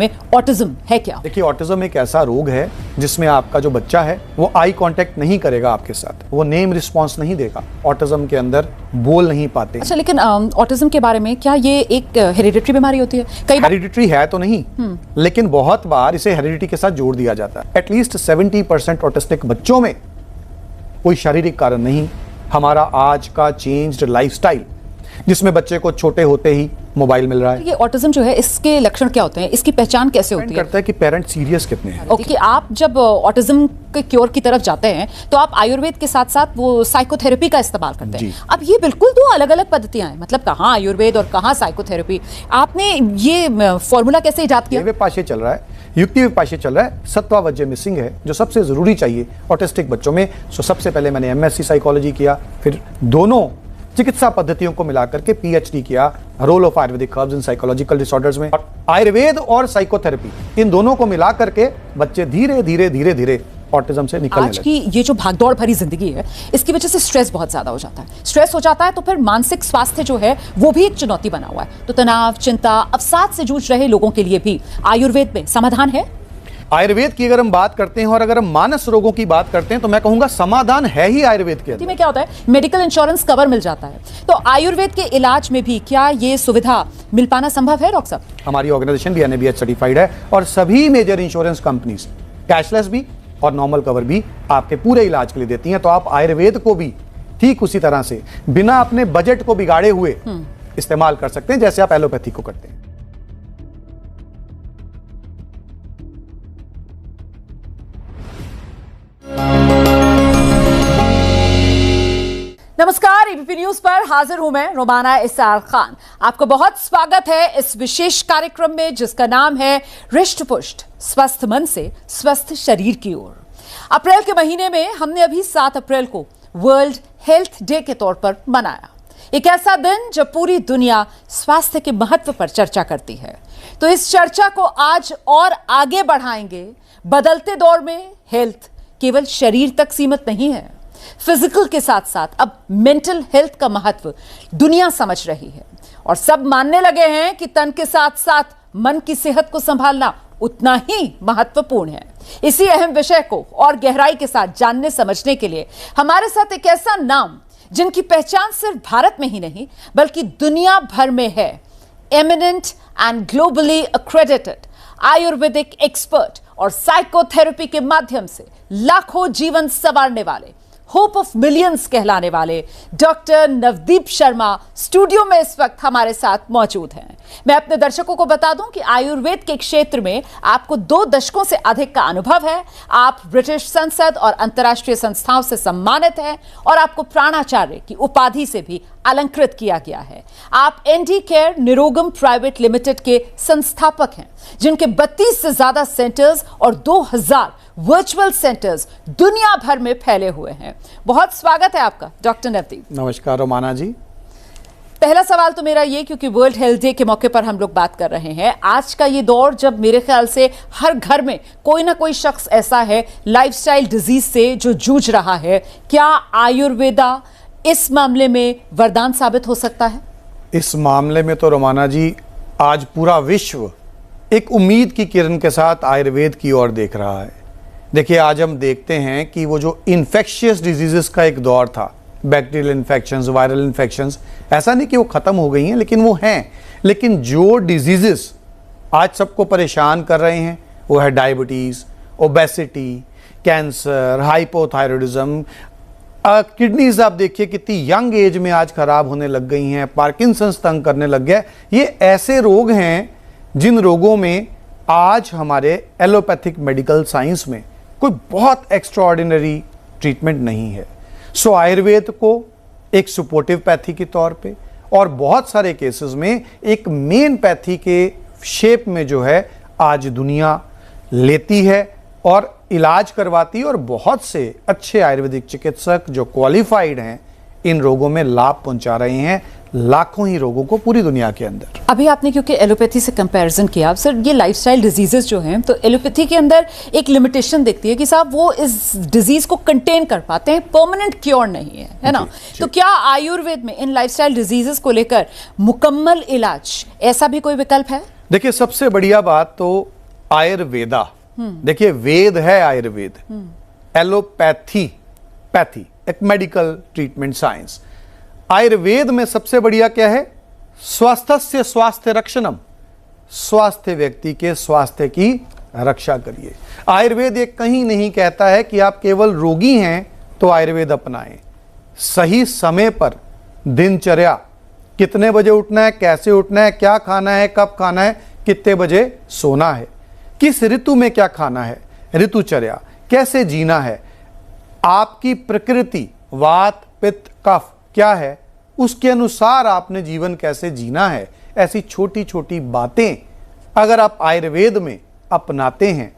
में ऑटिज्म है क्या? देखिए, ऑटिज्म एक ऐसा रोग है जिसमें आपका जो बच्चा है वो आई कांटेक्ट नहीं करेगा आपके साथ, वो नेम रिस्पॉन्स नहीं देगा, ऑटिज्म के अंदर बोल नहीं पाते। अच्छा, लेकिन ऑटिज्म के बारे में क्या ये एक हेरिडिटरी बीमारी होती है? कई बार हेरिडिटरी है तो नहीं, लेकिन बहुत बार इसे हेरिडिटी के साथ जोड़ दिया जाता है। एटलीस्ट 70% ऑटिस्टिक बच्चों में कोई शारीरिक कारण नहीं, हमारा आज का चेंज्ड लाइफस्टाइल जिसमें बच्चे को छोटे होते ही मोबाइल मिल रहा है। ये ऑटिज्म जो है, इसके लक्षण क्या होते हैं, इसकी पहचान कैसे होती है? करता है कि पेरेंट सीरियस कितने हैं। ओके, आप जब ऑटिज्म के क्योर की तरफ जाते हैं तो आप आयुर्वेद के साथ साथ वो साइकोथेरेपी का इस्तेमाल करते हैं। अब ये बिल्कुल दो अलग अलग पद्धतियां हैं, मतलब कहाँ आयुर्वेद और कहाँ साइकोथेरेपी। आपने ये फॉर्मूला कैसे इजाद किया? विपाशय चल रहा है, युक्ति विपाशय चल रहा है, सत्वावज्य मिसिंग है जो सबसे जरूरी चाहिए ऑटिस्टिक बच्चों में। सो सबसे पहले मैंने एमएससी साइकोलॉजी किया, फिर दोनों चिकित्सा पद्धतियों को मिलाकर के पीएचडी किया, role of Ayurvedic herbs in psychological disorders में। और आयुर्वेद और साइकोथेरेपी, इन दोनों को मिला करके बच्चे धीरे धीरे धीरे धीरे ऑटिज्म से निकलने आज की ये जो भागदौड़ भरी जिंदगी है, इसकी वजह से स्ट्रेस बहुत ज्यादा हो जाता है। स्ट्रेस हो जाता है तो फिर मानसिक स्वास्थ्य जो है वो भी एक चुनौती बना हुआ है। तो तनाव, चिंता, अवसाद से जूझ रहे लोगों के लिए भी आयुर्वेद में समाधान है। आयुर्वेद की अगर हम बात करते हैं और अगर हम मानस रोगों की बात करते हैं तो मैं कहूंगा समाधान है ही आयुर्वेद के अंदर। में क्या होता है, मेडिकल इंश्योरेंस कवर मिल जाता है, तो आयुर्वेद के इलाज में भी क्या ये सुविधा मिल पाना संभव है? डॉक्टर साहब, हमारी ऑर्गेनाइजेशन भी NABH सर्टिफाइड है और सभी मेजर इंश्योरेंस कंपनीज कैशलेस भी और नॉर्मल कवर भी आपके पूरे इलाज के लिए देती हैं। तो आप आयुर्वेद को भी ठीक उसी तरह से बिना अपने बजट को बिगाड़े हुए इस्तेमाल कर सकते हैं जैसे आप एलोपैथी को करते हैं। नमस्कार, एबीपी न्यूज पर हाजिर हूं मैं रोमाना इसार खान। आपको बहुत स्वागत है इस विशेष कार्यक्रम में जिसका नाम है रिष्ट पुष्ट, स्वस्थ मन से स्वस्थ शरीर की ओर। अप्रैल के महीने में हमने अभी 7 अप्रैल को वर्ल्ड हेल्थ डे के तौर पर मनाया। एक ऐसा दिन जब पूरी दुनिया स्वास्थ्य के महत्व पर चर्चा करती है। तो इस चर्चा को आज और आगे बढ़ाएंगे। बदलते दौर में हेल्थ केवल शरीर तक सीमित नहीं है, फिजिकल के साथ साथ अब मेंटल हेल्थ का महत्व दुनिया समझ रही है और सब मानने लगे हैं कि तन के साथ साथ मन की सेहत को संभालना उतना ही महत्वपूर्ण है। इसी अहम विषय को और गहराई के साथ जानने समझने के लिए हमारे साथ एक ऐसा नाम जिनकी पहचान सिर्फ भारत में ही नहीं बल्कि दुनिया भर में है। Eminent and globally accredited Ayurvedic expert और साइकोथेरेपी के माध्यम से लाखों जीवन संवारने वाले, होप ऑफ मिलियंस कहलाने वाले डॉक्टर नवदीप शर्मा स्टूडियो में इस वक्त हमारे साथ मौजूद हैं। मैं अपने दर्शकों को बता दूं कि आयुर्वेद के क्षेत्र में आपको 2 दशकों से अधिक का अनुभव है। आप ब्रिटिश संसद और अंतर्राष्ट्रीय संस्थाओं से सम्मानित हैं और आपको प्राणाचार्य की उपाधि से भी अलंकृत किया गया है। आप ND care Nirogam private limited के संस्थापक हैं, जिनके 32 से ज्यादा सेंटर्स और 2000 वर्चुअल सेंटर्स दुनिया भर में फैले हुए हैं। बहुत स्वागत है आपका डॉक्टर नवदीप। नमस्कार रोमाना जी। पहला सवाल तो मेरा ये, क्योंकि वर्ल्ड हेल्थ डे के मौके पर हम लोग बात कर रहे हैं, आज का ये दौर जब मेरे ख्याल से हर घर में कोई ना कोई शख्स ऐसा है लाइफस्टाइल डिजीज से जो जूझ रहा है, क्या आयुर्वेदा इस मामले में वरदान साबित हो सकता है? इस मामले में तो रोमाना जी आज पूरा विश्व एक उम्मीद की किरण के साथ आयुर्वेद की ओर देख रहा है। देखिए, आज हम देखते हैं कि वो जो इन्फेक्शियस डिजीजेस का एक दौर था, बैक्टीरियल इन्फेक्शंस, वायरल इन्फेक्शंस, ऐसा नहीं कि वो ख़त्म हो गई हैं, लेकिन वो हैं। लेकिन जो डिजीजेस आज सबको परेशान कर रहे हैं वो है diabetes, obesity, cancer, hypothyroidism, kidneys आप देखिए कितनी यंग एज में आज ख़राब होने लग गई हैं, पार्किंसंस तंग करने लग गया। ये ऐसे रोग हैं जिन रोगों में आज हमारे एलोपैथिक मेडिकल साइंस में कोई बहुत एक्स्ट्राऑर्डिनरी ट्रीटमेंट नहीं है। सो आयुर्वेद को एक सपोर्टिव पैथी के तौर पे और बहुत सारे केसेस में एक मेन पैथी के शेप में जो है आज दुनिया लेती है और इलाज करवाती है और बहुत से अच्छे आयुर्वेदिक चिकित्सक जो क्वालिफाइड हैं इन रोगों में लाभ पहुंचा रहे हैं लाखों ही रोगों को पूरी दुनिया के अंदर। अभी आपने क्योंकि एलोपैथी से कंपैरिजन किया, सर ये लाइफस्टाइल डिजीजेस जो हैं तो एलोपैथी के अंदर एक लिमिटेशन दिखती है कि साहब वो इस डिजीज को कंटेन कर पाते हैं, परमानेंट क्योर नहीं है ना? तो क्या आयुर्वेद में इन लाइफस्टाइल डिजीजेस को लेकर मुकम्मल इलाज ऐसा भी कोई विकल्प है? देखिए, सबसे बढ़िया बात तो आयुर्वेदा। देखिए, वेद है आयुर्वेद, एलोपैथी पैथी एक मेडिकल ट्रीटमेंट साइंस। आयुर्वेद में सबसे बढ़िया क्या है? स्वास्थ्य स्वास्थ्य रक्षणम, स्वास्थ्य व्यक्ति के स्वास्थ्य की रक्षा करिए। आयुर्वेद ये कहीं नहीं कहता है कि आप केवल रोगी हैं तो आयुर्वेद अपनाएं। सही समय पर दिनचर्या, कितने बजे उठना है, कैसे उठना है, क्या खाना है, कब खाना है, कितने बजे सोना है, किस ऋतु में क्या खाना है, ऋतुचर्या, कैसे जीना है, आपकी प्रकृति वात पित्त कफ क्या है, उसके अनुसार आपने जीवन कैसे जीना है। ऐसी छोटी छोटी बातें अगर आप आयुर्वेद में अपनाते हैं,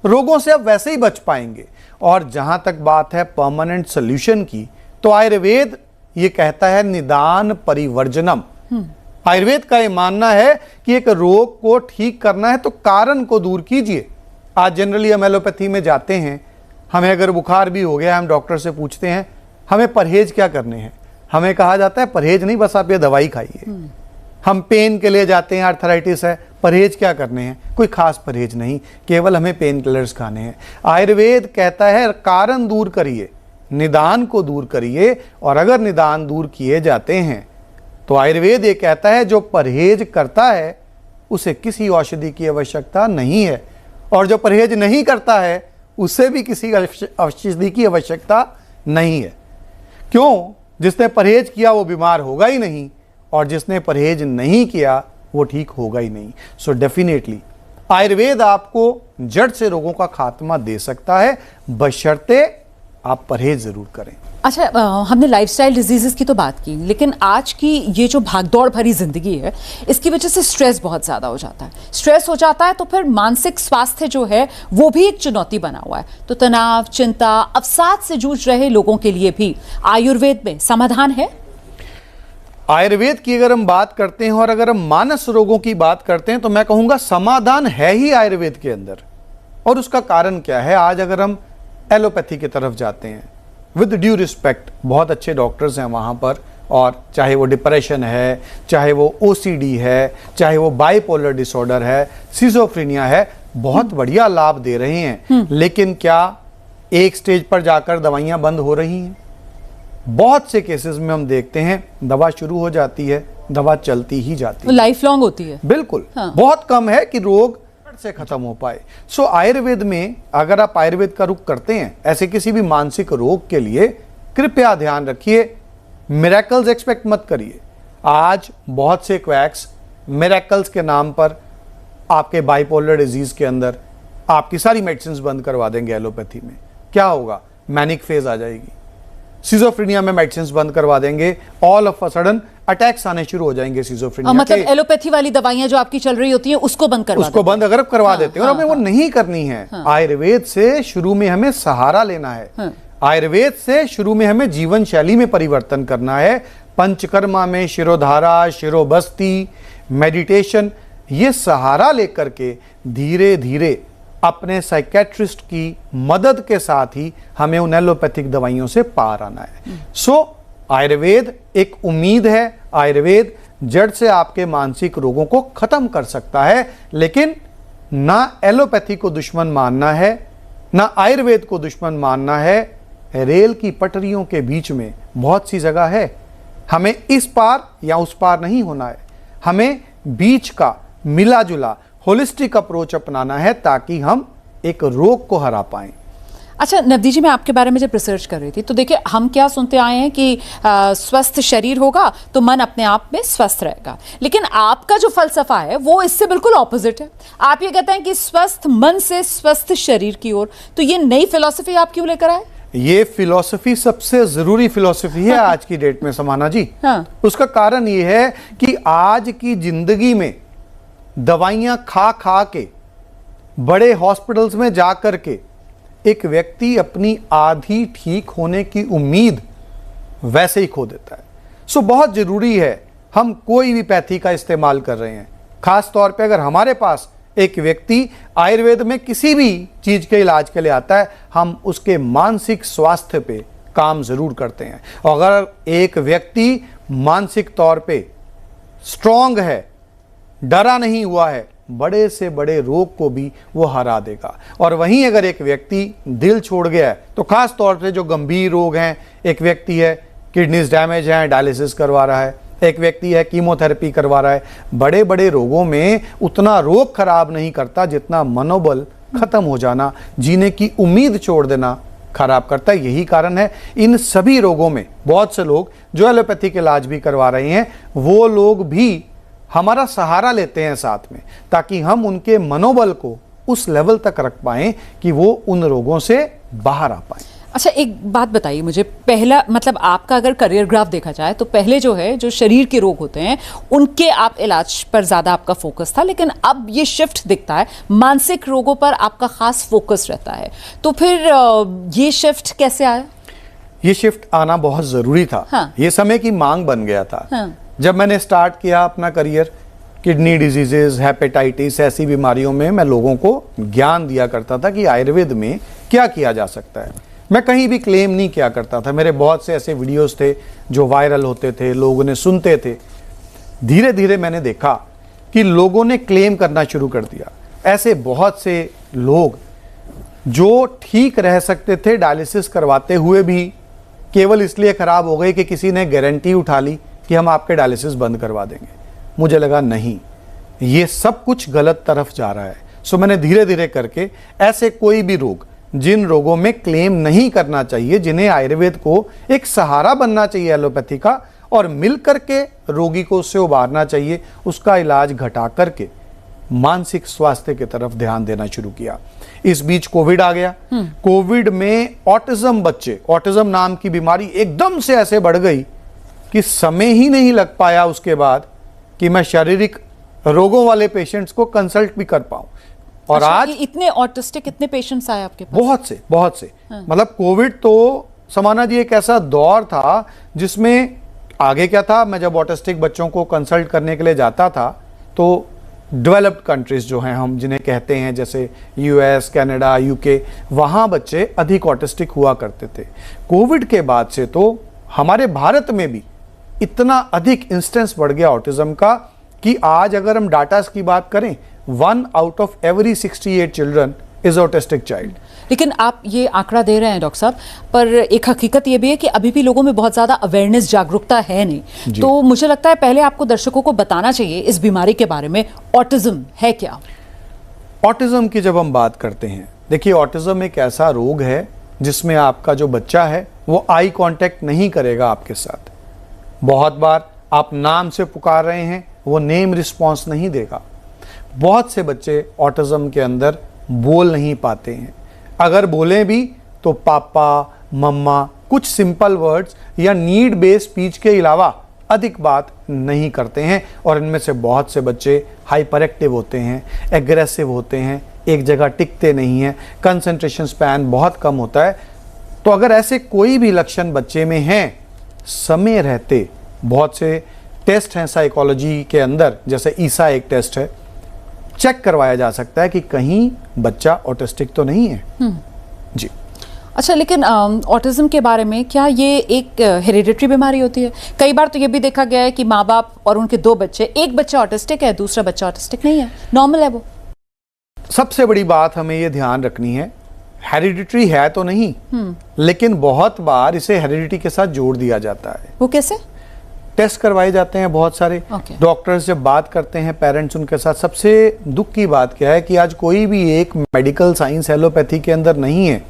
रोगों से आप वैसे ही बच पाएंगे। और जहां तक बात है परमानेंट सोल्यूशन की, तो आयुर्वेद ये कहता है निदान परिवर्जनम। आयुर्वेद का ये मानना है कि एक रोग को ठीक करना है तो कारण को दूर कीजिए। आज जनरली हम एलोपैथी में जाते हैं, हमें अगर बुखार भी हो गया, हम डॉक्टर से पूछते हैं हमें परहेज क्या करने हैं, हमें कहा जाता है परहेज नहीं, बस आप ये दवाई खाइए। हम पेन के लिए जाते हैं, आर्थराइटिस है, परहेज क्या करने हैं, कोई खास परहेज नहीं, केवल हमें पेन किलर्स खाने हैं। आयुर्वेद कहता है कारण दूर करिए, निदान को दूर करिए। और अगर निदान दूर किए जाते हैं तो आयुर्वेद ये कहता है जो परहेज करता है उसे किसी औषधि की आवश्यकता नहीं है, और जो परहेज नहीं करता है उसे भी किसी औषधि की आवश्यकता नहीं है। क्यों? जिसने परहेज किया वो बीमार होगा ही नहीं, और जिसने परहेज नहीं किया वो ठीक होगा ही नहीं। सो डेफिनेटली आयुर्वेद आपको जड़ से रोगों का खात्मा दे सकता है, बशर्ते आप परहेज जरूर करें। अच्छा, हमने लाइफस्टाइल डिजीजेस की तो बात की, लेकिन आज की ये जो भागदौड़ भरी जिंदगी है, इसकी वजह से स्ट्रेस बहुत ज्यादा हो जाता है। स्ट्रेस हो जाता है तो फिर मानसिक स्वास्थ्य जो है वो भी एक चुनौती बना हुआ है। तो तनाव, चिंता, अवसाद से जूझ रहे लोगों के लिए भी आयुर्वेद में समाधान है। आयुर्वेद की अगर हम बात करते हैं और अगर हम मानस रोगों की बात करते हैं तो मैं कहूंगा समाधान है ही आयुर्वेद के अंदर। और उसका कारण क्या है? आज अगर हम एलोपैथी की तरफ जाते हैं, विद ड्यू रिस्पेक्ट, बहुत अच्छे डॉक्टर्स हैं वहाँ पर, और चाहे वो डिप्रेशन है, चाहे वो ओसीडी है, चाहे वो बाइपोलर डिसऑर्डर है, सिजोफ्रेनिया है, बहुत बढ़िया लाभ दे रहे हैं। लेकिन क्या एक स्टेज पर जाकर दवाइयाँ बंद हो रही हैं? बहुत से केसेस में हम देखते हैं दवा शुरू हो जाती है, दवा चलती ही जाती है, लाइफ लॉन्ग होती है। बिल्कुल। बहुत कम है कि रोग से खत्म हो पाए। सो आयुर्वेद में अगर आप आयुर्वेद का रुख करते हैं ऐसे किसी भी मानसिक रोग के लिए, कृपया ध्यान रखिए, मिरेकल्स एक्सपेक्ट मत करिए। आज बहुत से क्वैक्स मिरेकल्स के नाम पर आपके बाइपोलर डिजीज के अंदर आपकी सारी मेडिसिन बंद करवा देंगे। एलोपैथी में क्या होगा? मैनिक फेज आ जाएगी। सिजोफ्रेनिया में मेडिसिन बंद करवा देंगे, all of a sudden attacks आने शुरू हो जाएंगे सिजोफ्रेनिया। मतलब एलोपैथी वाली दवाइयां जो आपकी चल रही होती हैं उसको बंद अगर करवा देते हैं, और हमें वो नहीं करनी है। आयुर्वेद से शुरू में हमें सहारा लेना है। आयुर्वेद से शुरू में हमें जीवन शैली में परिवर्तन करना है। पंचकर्मा में शिरोधारा, शिरोबस्ती, मेडिटेशन, ये सहारा लेकर के धीरे धीरे अपने साइकेट्रिस्ट की मदद के साथ ही हमें उन एलोपैथिक दवाइयों से पार आना है। सो आयुर्वेद एक उम्मीद है। आयुर्वेद जड़ से आपके मानसिक रोगों को खत्म कर सकता है। लेकिन ना एलोपैथी को दुश्मन मानना है, ना आयुर्वेद को दुश्मन मानना है। रेल की पटरियों के बीच में बहुत सी जगह है, हमें इस पार या उस पार नहीं होना है। हमें बीच का मिला जुला होलिस्टिक अप्रोच अपनाना है ताकि हम एक रोग को हरा पाएं। अच्छा नवदीप जी, मैं आपके बारे में जब रिसर्च कर रही थी तो देखिए हम क्या सुनते आए हैं कि स्वस्थ शरीर होगा तो मन अपने आप में स्वस्थ रहेगा, लेकिन आपका जो फलसफा है वो इससे बिल्कुल ऑपोजिट है। आप ये कहते हैं कि स्वस्थ मन से स्वस्थ शरीर की ओर। तो ये नई फिलॉसफी आप क्यों लेकर आए? ये फिलॉसफी सबसे जरूरी फिलॉसफी है आज की डेट में समाना जी। उसका कारण ये है कि आज की जिंदगी में दवाइयां खा खा के, बड़े हॉस्पिटल्स में जाकर के एक व्यक्ति अपनी आधी ठीक होने की उम्मीद वैसे ही खो देता है। सो बहुत जरूरी है हम कोई भी पैथी का इस्तेमाल कर रहे हैं, खास तौर पे अगर हमारे पास एक व्यक्ति आयुर्वेद में किसी भी चीज के इलाज के लिए आता है, हम उसके मानसिक स्वास्थ्य पे काम जरूर करते हैं। और अगर एक व्यक्ति मानसिक तौर पे स्ट्रांग है, डरा नहीं हुआ है, बड़े से बड़े रोग को भी वो हरा देगा। और वहीं अगर एक व्यक्ति दिल छोड़ गया है तो खास तौर पे जो गंभीर रोग हैं, एक व्यक्ति है किडनीज डैमेज है, डायलिसिस करवा रहा है, एक व्यक्ति है कीमोथेरेपी करवा रहा है, बड़े बड़े रोगों में उतना रोग खराब नहीं करता जितना मनोबल खत्म हो जाना, जीने की उम्मीद छोड़ देना खराब करता है। यही कारण है इन सभी रोगों में बहुत से लोग जो एलोपैथिक इलाज भी करवा रहे हैं वो लोग भी हमारा सहारा लेते हैं साथ में, ताकि हम उनके मनोबल को उस लेवल तक रख पाएं कि वो उन रोगों से बाहर आ पाए। अच्छा, एक बात बताइए मुझे, पहला मतलब आपका अगर करियर ग्राफ देखा जाए तो पहले जो है जो शरीर के रोग होते हैं उनके आप इलाज पर ज़्यादा आपका फोकस था, लेकिन अब ये शिफ्ट दिखता है, मानसिक रोगों पर आपका खास फोकस रहता है। तो फिर ये शिफ्ट कैसे आया? ये शिफ्ट आना बहुत ज़रूरी था। हाँ। ये समय की मांग बन गया था। हाँ। जब मैंने स्टार्ट किया अपना करियर, किडनी डिजीजेज, हेपेटाइटिस, ऐसी बीमारियों में मैं लोगों को ज्ञान दिया करता था कि आयुर्वेद में क्या किया जा सकता है। मैं कहीं भी क्लेम नहीं किया करता था। मेरे बहुत से ऐसे वीडियोस थे जो वायरल होते थे, लोग उन्हें सुनते थे। धीरे धीरे मैंने देखा कि लोगों ने क्लेम करना शुरू कर दिया। ऐसे बहुत से लोग जो ठीक रह सकते थे डायलिसिस करवाते हुए भी केवल इसलिए खराब हो गए कि किसी ने गारंटी उठा ली कि हम आपके डायलिसिस बंद करवा देंगे। मुझे लगा नहीं, ये सब कुछ गलत तरफ जा रहा है। सो मैंने धीरे धीरे करके ऐसे कोई भी रोग, जिन रोगों में क्लेम नहीं करना चाहिए, जिन्हें आयुर्वेद को एक सहारा बनना चाहिए एलोपैथी का, और मिल करके रोगी को उससे उबारना चाहिए, उसका इलाज घटा करके मानसिक स्वास्थ्य की तरफ ध्यान देना शुरू किया। इस बीच कोविड आ गया। कोविड में ऑटिज्म बच्चे, ऑटिज्म नाम की बीमारी एकदम से ऐसे बढ़ गई कि समय ही नहीं लग पाया उसके बाद कि मैं शारीरिक रोगों वाले पेशेंट्स को कंसल्ट भी कर पाऊं। और अच्छा, आज इतने ऑटिस्टिक कितने पेशेंट्स आए आपके पास? बहुत से हाँ। मतलब कोविड तो समाना जी एक ऐसा दौर था जिसमें आगे क्या था, मैं जब ऑटिस्टिक बच्चों को कंसल्ट करने के लिए जाता था तो डेवलप्ड कंट्रीज जो हैं हम जिन्हें कहते हैं, जैसे यूएस, कनाडा, यूके, वहाँ बच्चे अधिक ऑटिस्टिक हुआ करते थे। कोविड के बाद से तो हमारे भारत में भी इतना अधिक इंस्टेंस बढ़ गया ऑटिज्म का कि आज अगर हम डाटा की बात करें, 1 out of every 68 children is autistic child। लेकिन आप ये आंकड़ा दे रहे हैं डॉक्टर साहब, पर एक हकीकत ये भी है कि अभी भी लोगों में बहुत ज़्यादा अवेयरनेस, जागरूकता है नहीं। तो मुझे लगता है पहले आपको दर्शकों को बताना चाहिए इस बीमारी के बारे में, ऑटिज्म है क्या? ऑटिज्म की जब हम बात करते हैं, देखिए ऑटिज्म एक ऐसा रोग है जिसमें आपका जो बच्चा है वो आई कांटेक्ट नहीं करेगा आपके साथ। बहुत बार आप नाम से पुकार रहे हैं, वो नेम रिस्पॉन्स नहीं देगा। बहुत से बच्चे ऑटिज्म के अंदर बोल नहीं पाते हैं, अगर बोलें भी तो पापा, मम्मा, कुछ सिंपल वर्ड्स या नीड बेस्ड स्पीच के अलावा अधिक बात नहीं करते हैं। और इनमें से बहुत से बच्चे हाइपर एक्टिव होते हैं, एग्रेसिव होते हैं, एक जगह टिकते नहीं हैं, कंसंट्रेशन स्पैन बहुत कम होता है। तो अगर ऐसे कोई भी लक्षण बच्चे में हैं, समय रहते बहुत से टेस्ट हैं साइकोलॉजी के अंदर, जैसे ईसा एक टेस्ट है, चेक करवाया जा सकता है कि कहीं बच्चा ऑटिस्टिक तो नहीं है। जी। अच्छा, लेकिन ऑटिज्म के बारे में क्या ये एक हेरिडिटरी बीमारी होती है? कई बार तो ये भी देखा गया है कि माँ बाप और उनके 2 बच्चे, एक बच्चा ऑटिस्टिक है, दूसरा बच्चा ऑटिस्टिक नहीं है, नॉर्मल है वो। सबसे बड़ी बात हमें ये ध्यान रखनी है, हेरिडिटरी है तो नहीं, लेकिन बहुत बार इसे हेरिडिटी के साथ जोड़ दिया जाता है। वो कैसे? टेस्ट करवाए जाते हैं बहुत सारे। डॉक्टर्स जब बात करते हैं पेरेंट्स उनके साथ, सबसे दुख की बात क्या है कि आज कोई भी एक मेडिकल साइंस एलोपैथी के अंदर नहीं है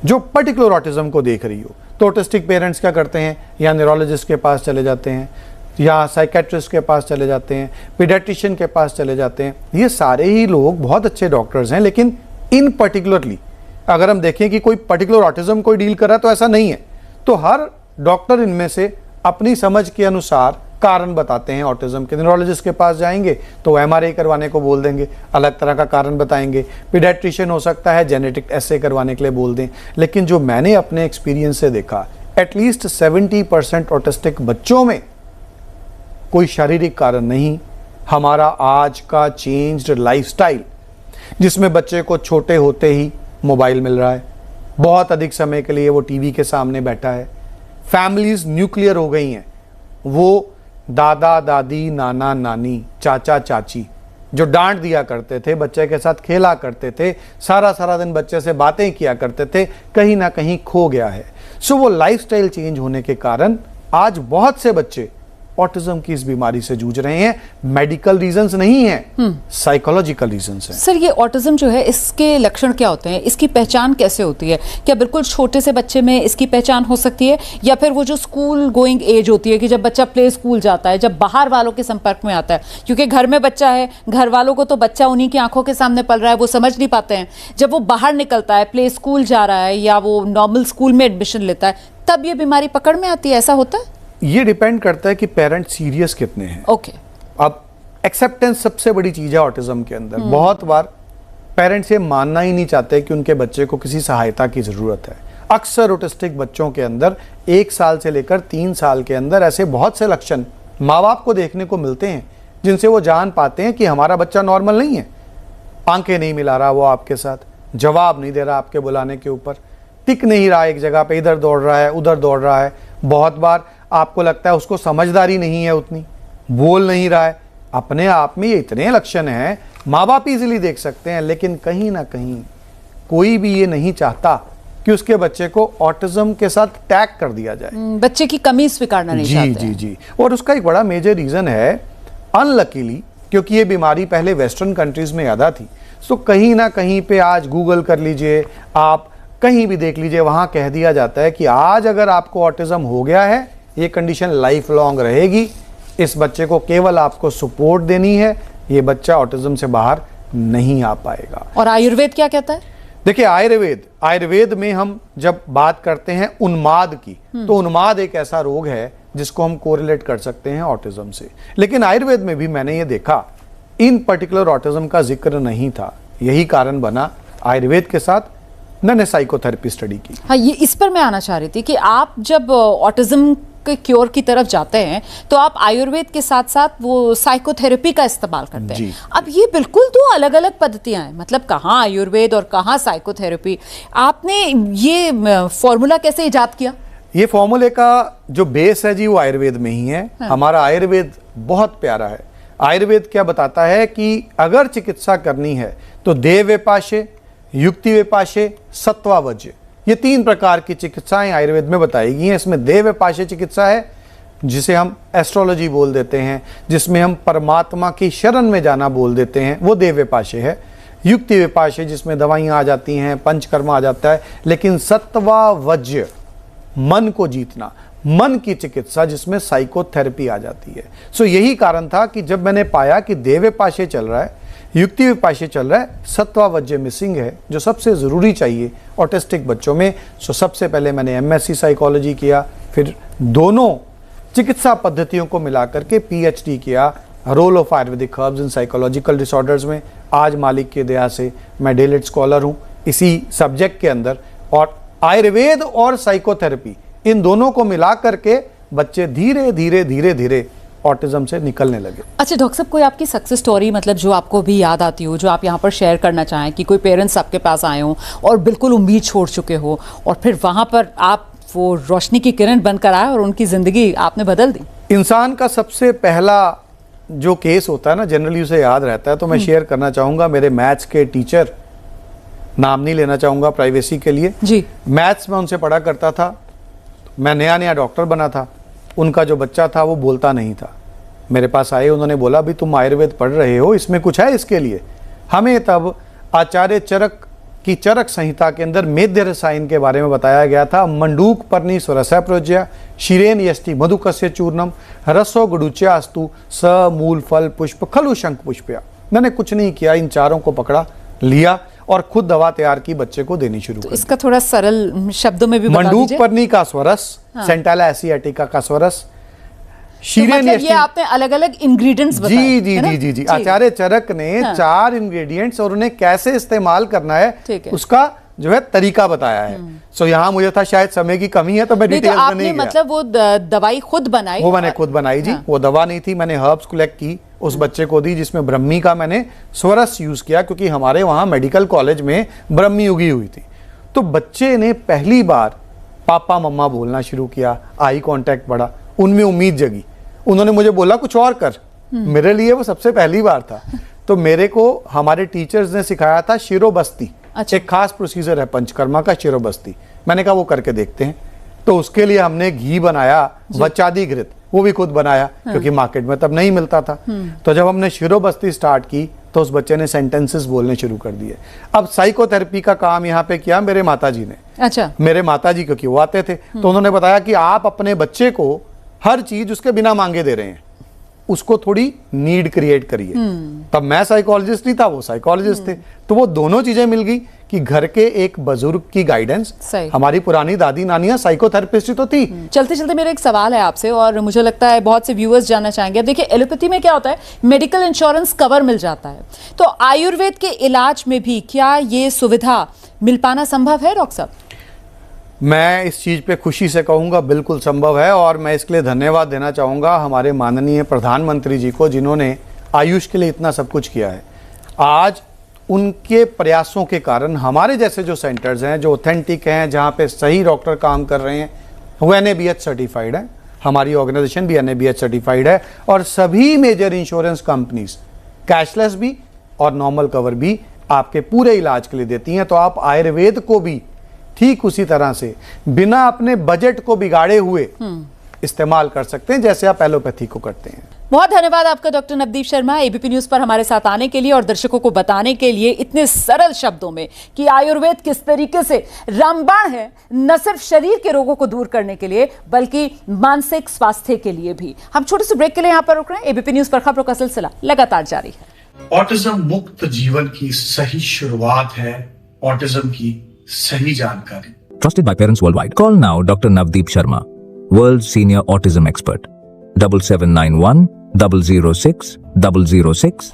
जो पर्टिकुलर ऑटिज्म को देख रही हो। तो ऑटिस्टिक पेरेंट्स क्या करते हैं, या न्यूरोलॉजिस्ट के पास चले जाते हैं, या साइकेट्रिस्ट के पास चले जाते हैं, पीडियाट्रिशियन के पास चले जाते हैं। ये सारे ही लोग बहुत अच्छे डॉक्टर्स हैं, लेकिन इन पर्टिकुलरली अगर हम देखें कि कोई पर्टिकुलर ऑटिज्म कोई डील कर रहा है तो ऐसा नहीं है। तो हर डॉक्टर इनमें से अपनी समझ के अनुसार कारण बताते हैं ऑटिज्म के। न्यूरोलॉजिस्ट के पास जाएंगे तो एमआरआई करवाने को बोल देंगे, अलग तरह का कारण बताएंगे। पीडियाट्रिशियन हो सकता है जेनेटिक एसे करवाने के लिए बोल दें। लेकिन जो मैंने अपने एक्सपीरियंस से देखा, एटलीस्ट 70% ऑटिस्टिक बच्चों में कोई शारीरिक कारण नहीं, हमारा आज का चेंज्ड लाइफस्टाइल, जिसमें बच्चे को छोटे होते ही मोबाइल मिल रहा है, बहुत अधिक समय के लिए वो टीवी के सामने बैठा है, फैमिलीज न्यूक्लियर हो गई हैं, वो दादा दादी, नाना नानी, चाचा चाची, जो डांट दिया करते थे, बच्चे के साथ खेला करते थे, सारा सारा दिन बच्चे से बातें किया करते थे, कहीं ना कहीं खो गया है। सो वो लाइफस्टाइल चेंज होने के कारण आज बहुत से बच्चे ऑटिज्म की इस बीमारी से जूझ रहे हैं। मेडिकल रीजंस नहीं है, साइकोलॉजिकल रीजंस हैं। सर, ये ऑटिज्म जो है, इसके लक्षण क्या होते हैं? इसकी पहचान कैसे होती है? क्या बिल्कुल छोटे से बच्चे में इसकी पहचान हो सकती है, या फिर वो जो स्कूल गोइंग एज होती है कि जब बच्चा प्ले स्कूल जाता है, जब बाहर वालों के संपर्क में आता है? क्योंकि घर में बच्चा है, घर वालों को तो बच्चा उन्हीं की आंखों के सामने पल रहा है, वो समझ नहीं पाते हैं। जब वो बाहर निकलता है, प्ले स्कूल जा रहा है या वो नॉर्मल स्कूल में एडमिशन लेता है, तब ये बीमारी पकड़ में आती है। ऐसा होता है? ये डिपेंड करता है कि पेरेंट सीरियस कितने हैं। ओके। अब एक्सेप्टेंस सबसे बड़ी चीज है ऑटिज्म के अंदर। बहुत बार पेरेंट्स ये मानना ही नहीं चाहते कि उनके बच्चे को किसी सहायता की जरूरत है। अक्सर ऑटिस्टिक बच्चों के अंदर 1 साल से लेकर 3 साल के अंदर ऐसे बहुत से लक्षण माँ बाप को देखने को मिलते हैं जिनसे वो जान पाते हैं कि हमारा बच्चा नॉर्मल नहीं है। आंखें नहीं मिला रहा वो आपके साथ, जवाब नहीं दे रहा आपके बुलाने के ऊपर, टिक नहीं रहा एक जगह पे, इधर दौड़ रहा है उधर दौड़ रहा है। बहुत बार आपको लगता है उसको समझदारी नहीं है उतनी, बोल नहीं रहा है। अपने आप में ये इतने लक्षण हैं, माँ बाप इजीली देख सकते हैं, लेकिन कहीं ना कहीं कोई भी ये नहीं चाहता कि उसके बच्चे को ऑटिज्म के साथ टैग कर दिया जाए। बच्चे की कमी स्वीकारना नहीं चाहते जी जी जी। और उसका एक बड़ा मेजर रीजन है, अनलकीली, क्योंकि ये बीमारी पहले वेस्टर्न कंट्रीज में ज़्यादा थी। सो कहीं ना कहीं पे आज गूगल कर लीजिए, आप कहीं भी देख लीजिए, वहां कह दिया जाता है कि आज अगर आपको ऑटिज्म हो गया है, ये कंडीशन लाइफ लॉन्ग रहेगी, इस बच्चे को केवल आपको सपोर्ट देनी है, ये बच्चा ऑटिज्म से बाहर नहीं आ पाएगा। और आयुर्वेद क्या कहता है? देखिए, आयुर्वेद में हम जब बात करते हैं उन्माद की, तो उन्माद एक ऐसा रोग है जिसको हम कोरिलेट कर सकते हैं ऑटिज्म से। लेकिन आयुर्वेद में भी मैंने ये देखा, इन पर्टिकुलर ऑटिज्म का जिक्र नहीं था। यही कारण बना आयुर्वेद के साथ मैंने साइकोथेरेपी स्टडी की। हाँ, ये इस पर मैं आना चाह रही थी कि आप जब ऑटिज्म के क्योर की तरफ जाते हैं तो आप आयुर्वेद के साथ साथ वो साइकोथेरेपी का इस्तेमाल करते हैं। अब ये बिल्कुल 2 अलग अलग पद्धतियां हैं, मतलब कहाँ आयुर्वेद और कहाँ साइकोथेरेपी। आपने ये फॉर्मूला कैसे इजाद किया? ये फॉर्मूले का जो बेस है जी, वो आयुर्वेद में ही है। हाँ। हमारा आयुर्वेद बहुत प्यारा है। आयुर्वेद क्या बताता है कि अगर चिकित्सा करनी है तो देव विपाशे, युक्ति विपाशे, सत्वावज्य, ये 3 प्रकार की चिकित्साएं आयुर्वेद में बताई गई हैं। इसमें देव विपाशे चिकित्सा है, जिसे हम एस्ट्रोलॉजी बोल देते हैं, जिसमें हम परमात्मा की शरण में जाना बोल देते हैं, वो देव विपाशे है। युक्ति विपाशे, जिसमें दवाइयाँ आ जाती हैं, पंचकर्म आ जाता है। लेकिन सत्वावज्य, मन को जीतना, मन की चिकित्सा, जिसमें साइकोथेरेपी आ जाती है। सो यही कारण था कि जब मैंने पाया कि देव विपाशे चल रहा है, युक्ति विपाशे चल रहा है, सत्वावज्य मिसिंग है, जो सबसे ज़रूरी चाहिए ऑटिस्टिक बच्चों में। सो सबसे पहले मैंने एमएससी साइकोलॉजी किया, फिर दोनों चिकित्सा पद्धतियों को मिलाकर के पीएचडी किया, role of Ayurvedic herbs in psychological disorders में। आज मालिक की दया से मैं डेलेट स्कॉलर हूँ इसी सब्जेक्ट के अंदर। और आयुर्वेद और साइकोथेरेपी, इन दोनों को मिला करके बच्चे धीरे धीरे धीरे धीरे ऑटिज्म से निकलने लगे। अच्छा डॉक्टर साहब, कोई आपकी सक्सेस स्टोरी, मतलब जो आपको भी याद आती हो, जो आप यहाँ पर शेयर करना चाहें, कि कोई पेरेंट्स आपके पास आए हों और बिल्कुल उम्मीद छोड़ चुके हो और फिर वहाँ पर आप वो रोशनी की किरण बनकर आए और उनकी ज़िंदगी आपने बदल दी? इंसान का सबसे पहला जो केस होता है ना, जनरली उसे याद रहता है, तो मैं शेयर करना चाहूँगा। मेरे मैथ्स के टीचर, नाम नहीं लेना चाहूँगा प्राइवेसी के लिए जी, मैथ्स में उनसे पढ़ा करता था। मैं नया डॉक्टर बना था। उनका जो बच्चा था वो बोलता नहीं था। मेरे पास आए, उन्होंने बोला, भी तुम आयुर्वेद पढ़ रहे हो, इसमें कुछ है इसके लिए? हमें तब आचार्य चरक की चरक संहिता के अंदर मेद्य रसायन के बारे में बताया गया था। मंडूक पर्णी स्वरसा प्रोज्या शिरेन यष्टि मधुकस्य चूर्णम रसो गुडुच्या अस्तु स मूल फल पुष्प खलु शंख पुष्पया। मैंने कुछ नहीं किया, इन चारों को पकड़ा लिया और खुद दवा तैयार की, बच्चे को देनी शुरू कर। इसका थोड़ा सरल शब्दों में भी बता मंडूक दीजिए। पर्णी का स्वरस, सेंटाला एसियाटिका का स्वरस, मतलब ये आपने अलग अलग इंग्रेडिएंट्स बताए। जी जी जी जी जी। आचार्य चरक ने 4 इंग्रेडिएंट्स और उन्हें कैसे इस्तेमाल करना है उसका जो है तरीका बताया है। सो यहाँ मुझे था शायद समय की कमी है, तो मैं डिटेल्स में नहीं गया। मतलब वो दवाई खुद बनाई? वो मैंने खुद बनाई जी। वो दवा नहीं थी, मैंने हर्ब्स कलेक्ट की, उस बच्चे को दी, जिसमें ब्रह्मी का मैंने स्वरस यूज किया, क्योंकि हमारे वहाँ मेडिकल कॉलेज में ब्रह्मी उगी हुई थी। तो बच्चे ने पहली बार पापा मम्मा बोलना शुरू किया, आई कांटेक्ट बढ़ा, उनमें उम्मीद जगी। उन्होंने मुझे बोला कुछ और कर। मेरे लिए वो सबसे पहली बार था। तो मेरे को हमारे टीचर्स ने सिखाया था शिरोबस्ती। अच्छा। एक खास प्रोसीजर है पंचकर्मा का, शिरोबस्ती। मैंने कहा वो करके देखते हैं। तो उसके लिए हमने घी बनाया, बच्चादी घृत, वो भी खुद बनाया, क्योंकि मार्केट में तब नहीं मिलता था। तो जब हमने शिरोबस्ती स्टार्ट की तो उस बच्चे ने सेंटेंसेस बोलने शुरू कर दिए। अब साइकोथेरेपी का काम यहाँ पे किया मेरे माताजी ने। अच्छा। मेरे माताजी, क्योंकि वो आते थे, तो उन्होंने बताया कि आप अपने बच्चे को हर चीज उसके बिना मांगे दे रहे हैं, उसको थोड़ी नीड क्रिएट करिए। तब मैं साइकोलॉजिस्ट नहीं था, वो साइकोलॉजिस्ट थे, तो वो दोनों चीजें मिल गई कि घर के एक बुजुर्ग की गाइडेंस, हमारी पुरानी दादी नानियां साइकोथेरेपिस्ट तो थी। चलते चलते मेरा एक सवाल है आपसे, और मुझे लगता है बहुत से व्यूअर्स जानना चाहेंगे। अब देखिए, एलोपैथी में क्या होता है, मेडिकल इंश्योरेंस कवर मिल जाता है, तो आयुर्वेद के इलाज में भी क्या ये सुविधा मिल पाना संभव है डॉक्टर साहब? मैं इस चीज पे खुशी से कहूंगा बिल्कुल संभव है, और मैं इसके लिए धन्यवाद देना चाहूंगा हमारे माननीय प्रधानमंत्री जी को, जिन्होंने आयुष के लिए इतना सब कुछ किया है। आज उनके प्रयासों के कारण हमारे जैसे जो सेंटर्स हैं, जो ऑथेंटिक हैं, जहाँ पे सही डॉक्टर काम कर रहे हैं, वो NABH सर्टिफाइड है। हमारी ऑर्गेनाइजेशन भी NABH सर्टिफाइड है, और सभी मेजर इंश्योरेंस कंपनीज कैशलेस भी और नॉर्मल कवर भी आपके पूरे इलाज के लिए देती हैं। तो आप आयुर्वेद को भी ठीक उसी तरह से बिना अपने बजट को बिगाड़े हुए इस्तेमाल कर सकते हैं, जैसे आप एलोपैथी को करते हैं। बहुत धन्यवाद आपका doctor Navdeep Sharma, ABP news पर हमारे साथ आने के लिए और दर्शकों को बताने के लिए इतने सरल शब्दों में कि आयुर्वेद किस तरीके से रामबाण है, न सिर्फ शरीर के रोगों को दूर करने के लिए बल्कि मानसिक स्वास्थ्य के लिए भी। हम छोटे से ब्रेक के लिए यहां पर रुक रहे हैं। ABP न्यूज पर खबरों का सिलसिला लगातार जारी है। ऑटिज्म मुक्त जीवन की सही शुरुआत है ऑटिज्म की सही जानकारी। Trusted by parents worldwide. Call now Dr. Navdeep Sharma, World Senior Autism Expert. 7791 006 006.